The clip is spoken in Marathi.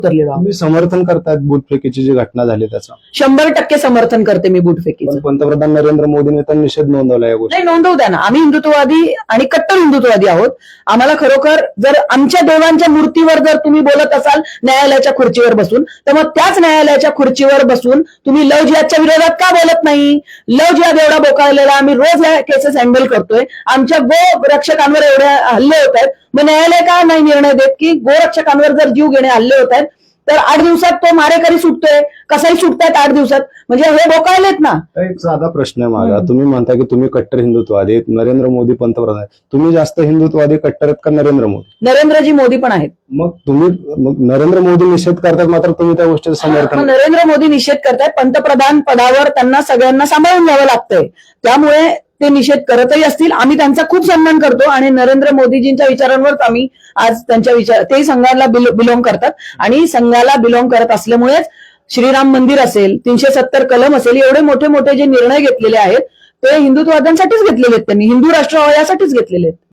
उतरलेलो आहोत. तुम्ही समर्थन करतायत बूटफेकीची जी घटना झाली त्याचा? 100% समर्थन करते मी बूटफेकीचं. पण पंतप्रधान नरेंद्र मोदींनी तर निषेध नोंदवला या गोष्टी. नाही, नोंदवू द्या ना. आम्ही हिंदुत्ववादी आणि कट्टर हिंदुत्ववादी आहोत. आम्हाला खरोखर जर आमच्या देवांच्या मूर्तीवर जर तुम्ही बोलत असाल न्यायालयाच्या खुर्चीवर बसून, तर मग त्याच न्यायालयाच्या खुर्चीवर बसून तुम्ही लव्ह जिहादच्या विरोधात का बोलत नाही? लव्ह जिहाद एवढा बोकाळलेला आम्ही रोज या केसेस हँडल करतोय. आमच्या गो रक्षकांवर एवढे हल्ले होत आहेत, मग न्यायालय का नाही निर्णय देत की गोरक्षकांवर जर जीव घेणे हल्ले होत आहेत तर 8 दिवसात तो मारेकरी सुटतोय, कसाही सुटतायत 8 दिवसात, म्हणजे हे बोकाळलेत ना. एक साधा प्रश्न आहे माझा. तुम्ही म्हणता की तुम्ही कट्टर हिंदुत्ववादी आहेत, नरेंद्र मोदी पंतप्रधान आहेत. तुम्ही जास्त हिंदुत्ववादी कट्टर आहेत का नरेंद्र मोदी? नरेंद्रजी मोदी पण आहेत. मग नरेंद्र मोदी निषेध करतात मात्र तुम्ही त्या गोष्टीचं मग समर्थन? नरेंद्र मोदी निषेध करतायत. पंतप्रधान पदावर त्यांना सगळ्यांना सांभाळून घ्यावं लागतंय, त्यामुळे ते निषेध करतही असतील. आम्ही त्यांचा खूप सन्मान करतो आणि नरेंद्र मोदीजींच्या विचारांवरच आम्ही आज त्यांच्या विचार, ते संघाला बिलॉंग करतात आणि संघाला बिलॉंग करत असल्यामुळेच श्रीराम मंदिर असेल, 370 कलम असेल, एवढे मोठे मोठे जे निर्णय घेतलेले आहेत ते हिंदुत्ववाद्यांसाठीच घेतलेले आहेत. त्यांनी हिंदू राष्ट्र यासाठीच घेतलेले आहेत.